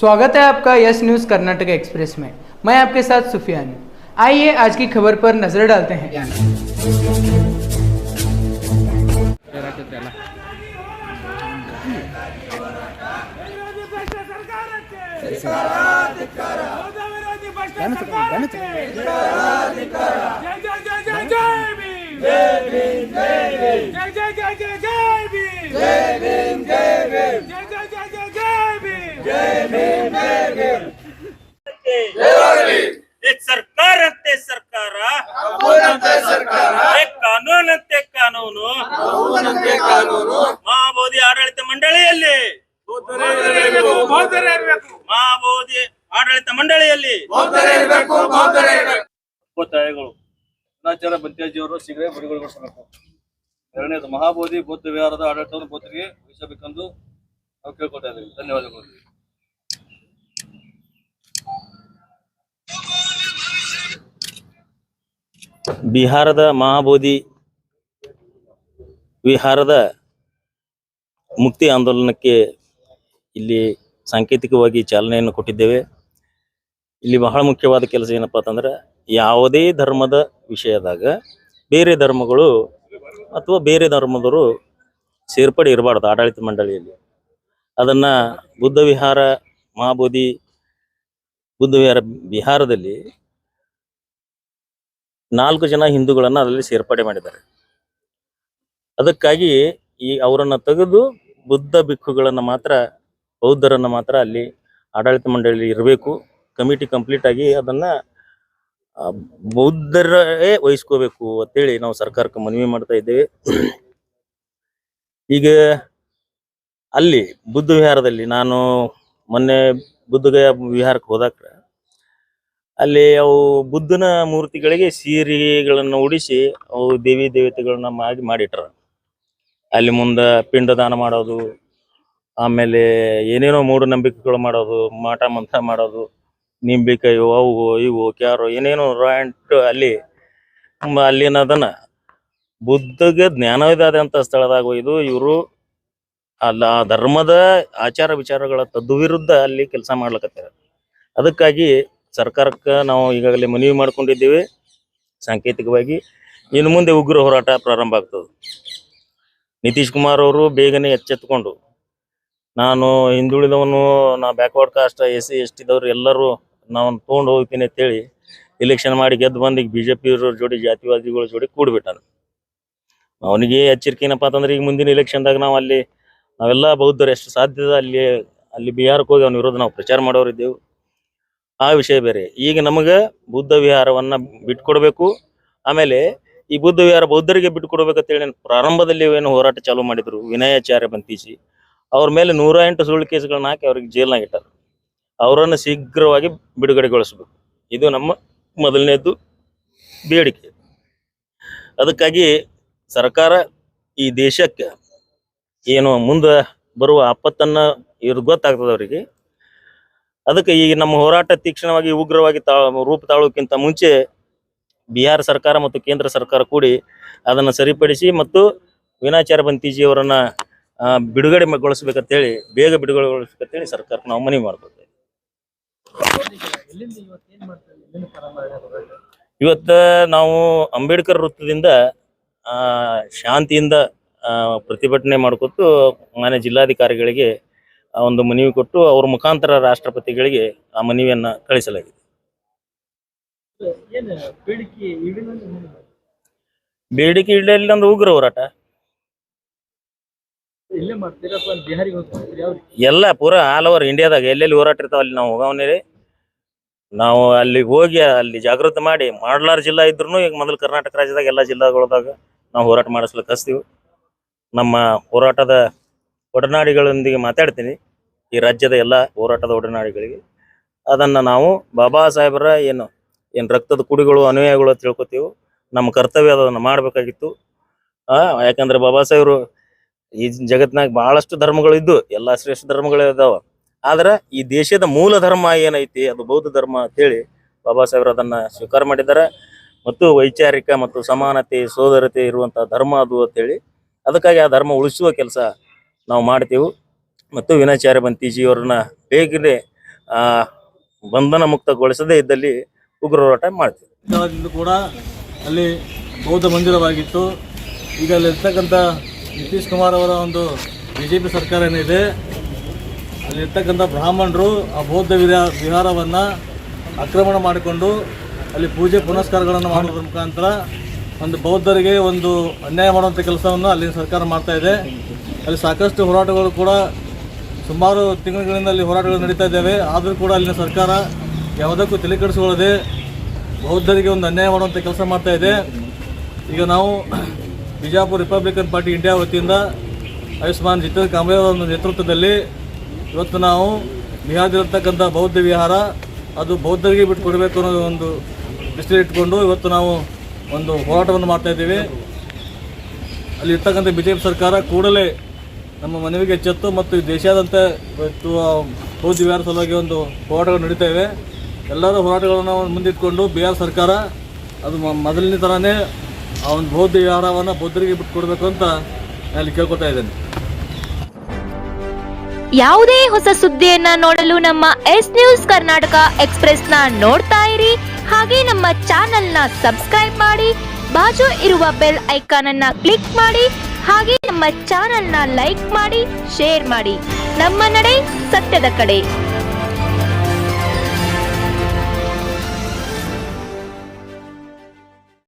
स्वागत है आपका यस न्यूज़ कर्नाटक एक्सप्रेस में। मैं आपके साथ सुफियान हूं। आइए आज की खबर पर नजर डालते हैं। ಸರ್ಕಾರಂತೆ ಸರ್ಕಾರ ಕಾನೂನಂತೆ ಕಾನೂನು ಮಹಾಬೋಧಿ ಆಡಳಿತ ಮಂಡಳಿಯಲ್ಲಿ ಮಹಾಬೋಧಿ ಆಡಳಿತ ಮಂಡಳಿಯಲ್ಲಿ ಒತ್ತಾಯಗಳು ಅನಾಚಾರ ಬಂತ್ಯಾಜಿಯವರು ಶೀಘ್ರ ಬಿಡುಗಡೆಗೊಳಿಸಬೇಕು. ಎರಡನೇದು ಮಹಾಬೋಧಿ ಬೌದ್ಧ ವಿಹಾರದ ಆಡಳಿತವನ್ನು ಬೌದ್ಧರಿಗೆ ವಹಿಸಬೇಕೆಂದು ನಾವು ಕೇಳ್ಕೊತಾ ಇದ್ದೀವಿ. ಧನ್ಯವಾದಗಳು. ಬಿಹಾರದ ಮಹಾಬೋಧಿ ವಿಹಾರದ ಮುಕ್ತಿ ಆಂದೋಲನಕ್ಕೆ ಇಲ್ಲಿ ಸಾಂಕೇತಿಕವಾಗಿ ಚಾಲನೆಯನ್ನು ಕೊಟ್ಟಿದ್ದೇವೆ. ಇಲ್ಲಿ ಬಹಳ ಮುಖ್ಯವಾದ ಕೆಲಸ ಏನಪ್ಪಾ ಅಂತಂದ್ರೆ, ಯಾವುದೇ ಧರ್ಮದ ವಿಷಯದಾಗ ಬೇರೆ ಧರ್ಮಗಳು ಅಥವಾ ಬೇರೆ ಧರ್ಮದವರು ಸೇರ್ಪಡೆ ಇರಬಾರ್ದು ಆಡಳಿತ ಮಂಡಳಿಯಲ್ಲಿ. ಅದನ್ನ ಬುದ್ಧ ವಿಹಾರ ಮಹಾಬೋಧಿ ಬುದ್ಧ ವಿಹಾರ ಬಿಹಾರದಲ್ಲಿ 4 ಜನ ಹಿಂದೂಗಳನ್ನ ಅದರಲ್ಲಿ ಸೇರ್ಪಡೆ ಮಾಡಿದ್ದಾರೆ. ಅದಕ್ಕಾಗಿ ಅವರನ್ನ ತೆಗೆದು ಬುದ್ಧ ಭಿಕ್ಷುಗಳನ್ನ ಮಾತ್ರ, ಬೌದ್ಧರನ್ನ ಮಾತ್ರ ಅಲ್ಲಿ ಆಡಳಿತ ಮಂಡಳಿಯಲ್ಲಿ ಇರಬೇಕು. ಕಮಿಟಿ ಕಂಪ್ಲೀಟ್ ಆಗಿ ಅದನ್ನ ಬೌದ್ಧರೇ ವಹಿಸ್ಕೋಬೇಕು ಅಂತೇಳಿ ನಾವು ಸರ್ಕಾರಕ್ಕೆ ಮನವಿ ಮಾಡ್ತಾ ಇದ್ದೇವೆ. ಈಗ ಅಲ್ಲಿ ಬುದ್ಧ ವಿಹಾರದಲ್ಲಿ ನಾನು ಮೊನ್ನೆ ಬುದ್ಧಗಯ ವಿಹಾರಕ್ಕೆ ಹೋದಾಕ ಅಲ್ಲಿ ಅವು ಬುದ್ಧನ ಮೂರ್ತಿಗಳಿಗೆ ಸೀರೆಗಳನ್ನು ಉಡಿಸಿ ಅವು ದೇವಿ ದೇವತೆಗಳನ್ನ ಮಾಡಿಟ್ರ. ಅಲ್ಲಿ ಮುಂದೆ ಪಿಂಡದಾನ ಮಾಡೋದು, ಆಮೇಲೆ ಏನೇನೋ ಮೂಢನಂಬಿಕೆಗಳು ಮಾಡೋದು, ಮಾಟ ಮಂತ್ರ ಮಾಡೋದು, ನಿಂಬಿಕಾಯು ಅವು ಇವು ಕ್ಯಾರೋ ಏನೇನೋ ರಾಂಟ್ ಅಲ್ಲಿನದನ್ನ ಬುದ್ಧಗೆ ಜ್ಞಾನವಿದಾದಂಥ ಸ್ಥಳದಾಗ ಒಯ್ದು ಇವರು ಅಲ್ಲ ಆ ಧರ್ಮದ ಆಚಾರ ವಿಚಾರಗಳ ತದ್ವಿರುದ್ಧ ಅಲ್ಲಿ ಕೆಲಸ ಮಾಡ್ಲಕತ್ತಾರೆ. ಅದಕ್ಕಾಗಿ ಸರ್ಕಾರಕ್ಕೆ ನಾವು ಈಗಾಗಲೇ ಮನವಿ ಮಾಡ್ಕೊಂಡಿದ್ದೇವೆ ಸಾಂಕೇತಿಕವಾಗಿ. ಇನ್ನು ಮುಂದೆ ಉಗ್ರ ಹೋರಾಟ ಪ್ರಾರಂಭ ಆಗ್ತದೆ. ನಿತೀಶ್ ಕುಮಾರ್ ಅವರು ಬೇಗನೆ ಎಚ್ಚೆತ್ತುಕೊಂಡು, ನಾನು ಹಿಂದುಳಿದವನು, ನಾ ಬ್ಯಾಕ್ವರ್ಡ್ ಕಾಸ್ಟ್, SC ST ದವ್ರು ಎಲ್ಲರೂ ನಾವು ತೊಗೊಂಡು ಹೋಗ್ತೀನಿ ಅಂತೇಳಿ ಎಲೆಕ್ಷನ್ ಮಾಡಿ ಗೆದ್ದು ಬಂದು ಈಗ BJP ಜೋಡಿ ಜಾತಿವಾದಿಗಳ ಜೋಡಿ ಕೂಡ್ಬಿಟ್ಟಾನ. ಅವನಿಗೆ ಎಚ್ಚರಿಕೆ ಏನಪ್ಪಾ ಅಂತಂದ್ರೆ, ಈಗ ಮುಂದಿನ ಎಲೆಕ್ಷನ್ದಾಗ ನಾವೆಲ್ಲ ಬೌದ್ಧರು ಎಷ್ಟು ಸಾಧ್ಯದ ಅಲ್ಲಿ ಬಿಹಾರಕ್ಕೆ ಹೋಗಿ ಅವನ ವಿರೋಧ ನಾವು ಪ್ರಚಾರ ಮಾಡೋರಿದ್ದೆವು. ಆ ವಿಷಯ ಬೇರೆ. ಈಗ ನಮಗೆ ಬುದ್ಧ ವಿಹಾರವನ್ನ ಬಿಟ್ಕೊಡ್ಬೇಕು. ಆಮೇಲೆ ಈ ಬುದ್ಧ ವಿಹಾರ ಬೌದ್ಧರಿಗೆ ಬಿಟ್ಕೊಡ್ಬೇಕಂತೇಳಿ ಪ್ರಾರಂಭದಲ್ಲಿ ಏನು ಹೋರಾಟ ಚಾಲೂ ಮಾಡಿದ್ರು ವಿನಯಾಚಾರ್ಯ ಬಂತೀಸಿ, ಅವ್ರ ಮೇಲೆ 108 ಸುಳ್ಳು ಕೇಸುಗಳನ್ನ ಹಾಕಿ ಅವ್ರಿಗೆ ಜೈಲ್ನಾಗ ಇಟ್ಟಾರ. ಅವರನ್ನು ಶೀಘ್ರವಾಗಿ ಬಿಡುಗಡೆಗೊಳಿಸ್ಬೇಕು. ಇದು ನಮ್ಮ ಮೊದಲನೇದ್ದು ಬೇಡಿಕೆ. ಅದಕ್ಕಾಗಿ ಸರ್ಕಾರ ಈ ದೇಶಕ್ಕೆ ಏನು ಮುಂದೆ ಬರುವ ಆಪತ್ತನ್ನ ಇವ್ರಿಗೆ ಗೊತ್ತಾಗ್ತದೆ ಅವರಿಗೆ. ಅದಕ್ಕೆ ಈ ನಮ್ಮ ಹೋರಾಟ ತೀಕ್ಷ್ಣವಾಗಿ ಉಗ್ರವಾಗಿ ರೂಪ ತಾಳೋಕ್ಕಿಂತ ಮುಂಚೆ ಬಿಹಾರ ಸರ್ಕಾರ ಮತ್ತು ಕೇಂದ್ರ ಸರ್ಕಾರ ಕೂಡಿ ಅದನ್ನು ಸರಿಪಡಿಸಿ ಮತ್ತು ವಿನಾಚಾರ್ಯ ಬಂತೀಜಿಯವರನ್ನ ಬಿಡುಗಡೆಗೊಳಿಸ್ಬೇಕಂತೇಳಿ, ಬೇಗ ಬಿಡುಗಡೆಗೊಳಿಸ್ಬೇಕಂತೇಳಿ ಸರ್ಕಾರಕ್ಕೆ ನಾವು ಮನವಿ ಮಾಡ್ಕೊತೇವೆ. ಇವತ್ತ ನಾವು ಅಂಬೇಡ್ಕರ್ ವೃತ್ತದಿಂದ ಶಾಂತಿಯಿಂದ ಪ್ರತಿಭಟನೆ ಮಾಡ್ಕೊತು ಮಾನ್ಯ ಜಿಲ್ಲಾಧಿಕಾರಿಗಳಿಗೆ ಒಂದು ಮನವಿ ಕೊಟ್ಟು ಅವ್ರ ಮುಖಾಂತರ ರಾಷ್ಟ್ರಪತಿಗಳಿಗೆ ಆ ಮನವಿಯನ್ನ ಕಳಿಸಲಾಗಿದೆ. ಬೇಡಿಕೆ ಇಡಲಿಲ್ಲ ಅಂದ್ರೆ ಉಗ್ರ ಹೋರಾಟ ಎಲ್ಲ ಪೂರಾ ಆಲ್ ಓವರ್ ಇಂಡಿಯಾದಾಗ ಎಲ್ಲೆಲ್ಲಿ ಹೋರಾಟ ಇರ್ತಾವ ಅಲ್ಲಿ ನಾವು ಹೋಗವನೇ. ನಾವು ಅಲ್ಲಿಗೆ ಹೋಗಿ ಅಲ್ಲಿ ಜಾಗೃತಿ ಮಾಡಿ, ಮಾಡ್ಲಾರ ಜಿಲ್ಲಾ ಇದ್ರು ಈಗ ಮೊದಲು ಕರ್ನಾಟಕ ರಾಜ್ಯದಾಗ ಎಲ್ಲ ಜಿಲ್ಲಾಗಳದಾಗ ನಾವು ಹೋರಾಟ ಮಾಡಿಸ್ಲಿಕ್ಕೆ ಹಚ್ತೀವಿ. ನಮ್ಮ ಹೋರಾಟದ ಒಡನಾಡಿಗಳೊಂದಿಗೆ ಮಾತಾಡ್ತೀನಿ, ಈ ರಾಜ್ಯದ ಎಲ್ಲ ಹೋರಾಟದ ಒಡನಾಡಿಗಳಿಗೆ. ಅದನ್ನು ನಾವು ಬಾಬಾ ಸಾಹೇಬರ ಏನು ರಕ್ತದ ಕುಡಿಗಳು ಅನುಯಾಯಿಗಳು ಅಂತ ತಿಳ್ಕೊತೀವಿ. ನಮ್ಮ ಕರ್ತವ್ಯ ಅದನ್ನು ಮಾಡಬೇಕಾಗಿತ್ತು. ಯಾಕಂದ್ರೆ ಬಾಬಾ ಸಾಹೇಬರು ಈ ಜಗತ್ತಿನಾಗ ಬಹಳಷ್ಟು ಧರ್ಮಗಳು ಇದ್ದು, ಎಲ್ಲ ಶ್ರೇಷ್ಠ ಧರ್ಮಗಳು ಇದಾವ. ಆದ್ರೆ ಈ ದೇಶದ ಮೂಲ ಧರ್ಮ ಏನೈತಿ ಅದು ಬೌದ್ಧ ಧರ್ಮ ಅಂತೇಳಿ ಬಾಬಾ ಸಾಹೇಬರು ಅದನ್ನ ಸ್ವೀಕಾರ ಮಾಡಿದ್ದಾರೆ. ಮತ್ತು ವೈಚಾರಿಕ ಮತ್ತು ಸಮಾನತೆ ಸೋದರತೆ ಇರುವಂಥ ಧರ್ಮ ಅದು ಅಂತೇಳಿ, ಅದಕ್ಕಾಗಿ ಆ ಧರ್ಮ ಉಳಿಸುವ ಕೆಲಸ ನಾವು ಮಾಡ್ತೀವಿ. ಮತ್ತು ವಿನಾಚಾರ್ಯ ಬಂತೀಜಿಯವ್ರನ್ನ ಬೇಗನೆ ಬಂಧನ ಮುಕ್ತಗೊಳಿಸದೇ ಇದ್ದಲ್ಲಿ ಉಗ್ರ ಹೋರಾಟ ಮಾಡ್ತೀವಿ. ಕಾಲದಿಂದ ಕೂಡ ಅಲ್ಲಿ ಬೌದ್ಧ ಮಂದಿರವಾಗಿತ್ತು. ಈಗ ಅಲ್ಲಿರ್ತಕ್ಕಂಥ ನಿತೀಶ್ ಕುಮಾರ್ ಅವರ ಒಂದು BJP ಸರ್ಕಾರ ಏನಿದೆ, ಅಲ್ಲಿರ್ತಕ್ಕಂಥ ಬ್ರಾಹ್ಮಣರು ಆ ಬೌದ್ಧ ವಿಹಾರವನ್ನು ಆಕ್ರಮಣ ಮಾಡಿಕೊಂಡು ಅಲ್ಲಿ ಪೂಜೆ ಪುನಸ್ಕಾರಗಳನ್ನು ಮಾಡೋದ್ರ ಮುಖಾಂತರ ಒಂದು ಬೌದ್ಧರಿಗೆ ಒಂದು ಅನ್ಯಾಯ ಮಾಡುವಂಥ ಕೆಲಸವನ್ನು ಅಲ್ಲಿನ ಸರ್ಕಾರ ಮಾಡ್ತಾ ಇದೆ. ಅಲ್ಲಿ ಸಾಕಷ್ಟು ಹೋರಾಟಗಳು ಕೂಡ ಸುಮಾರು ತಿಂಗಳುಗಳಿಂದ ಅಲ್ಲಿ ಹೋರಾಟಗಳು ನಡೀತಾ ಇದ್ದಾವೆ. ಆದರೂ ಕೂಡ ಅಲ್ಲಿನ ಸರ್ಕಾರ ಯಾವುದಕ್ಕೂ ತಲೆ ಕೆಡಿಸಿಕೊಳ್ಳದೆ ಬೌದ್ಧರಿಗೆ ಒಂದು ಅನ್ಯಾಯ ಮಾಡುವಂಥ ಕೆಲಸ ಮಾಡ್ತಾ ಇದೆ. ಈಗ ನಾವು ಬಿಜಾಪುರ ರಿಪಬ್ಲಿಕನ್ ಪಾರ್ಟಿ ಇಂಡಿಯಾ ವತಿಯಿಂದ ಆಯುಷ್ಮಾನ್ ಜಿತೇಂದ್ರ ಕಾಂಬ್ಳೆ ಅವರ ಒಂದು ನೇತೃತ್ವದಲ್ಲಿ ಇವತ್ತು ನಾವು ಬಿಹಾರದಲ್ಲಿರ್ತಕ್ಕಂಥ ಬೌದ್ಧ ವಿಹಾರ ಅದು ಬೌದ್ಧರಿಗೆ ಬಿಟ್ಟು ಕೊಡಬೇಕು ಅನ್ನೋ ಒಂದು ದೃಷ್ಟಿ ಇಟ್ಕೊಂಡು ಇವತ್ತು ನಾವು ಒಂದು ಹೋರಾಟವನ್ನು ಮಾಡ್ತಾಯಿದ್ದೀವಿ. ಅಲ್ಲಿ ಇರ್ತಕ್ಕಂಥ BJP ಸರ್ಕಾರ ಕೂಡಲೇ ನಮ್ಮ ಮನವಿಗೆ ಎಚ್ಚೆತ್ತು ಮತ್ತು ದೇಶಾದ್ಯಂತ ಇವತ್ತು ಬೌದ್ಧ ವಿಹಾರ ಸಲುವಾಗಿ ಒಂದು ಹೋರಾಟಗಳು ನಡೀತಾ ಇವೆ. ಎಲ್ಲರ ಹೋರಾಟಗಳನ್ನು ಮುಂದಿಟ್ಕೊಂಡು ಬಿಹಾರ ಸರ್ಕಾರ ಅದು ಮೊದಲಿನ ಥರನೇ ಆ ಒಂದು ಬೌದ್ಧ ವಿಹಾರವನ್ನು ಬೌದ್ಧರಿಗೆ ಬಿಟ್ಟು ಕೊಡಬೇಕು ಅಂತ ಅಲ್ಲಿ ಕೇಳ್ಕೊತಾ ಇದ್ದೇನೆ. ಯಾವುದೇ ಹೊಸ ಸುದ್ದಿಯನ್ನ ನೋಡಲು ನಮ್ಮ ನ್ಯೂಸ್ ಕರ್ನಾಟಕ ಎಕ್ಸ್‌ಪ್ರೆಸ್ನ ನೋಡ್ತಾ ಇರಿ. ಹಾಗೆ ನಮ್ಮ ಚಾನೆಲ್ನ ಸಬ್ಸ್ಕ್ರೈಬ್ ಮಾಡಿ, ಬಾಜು ಇರುವ ಬೆಲ್ ಐಕಾನ್ ಅನ್ನ ಕ್ಲಿಕ್ ಮಾಡಿ. ಹಾಗೆ ನಮ್ಮ ಚಾನೆಲ್ನ ಲೈಕ್ ಮಾಡಿ, ಶೇರ್ ಮಾಡಿ. ನಮ್ಮ ನಡೆ ಸತ್ಯದ ಕಡೆ.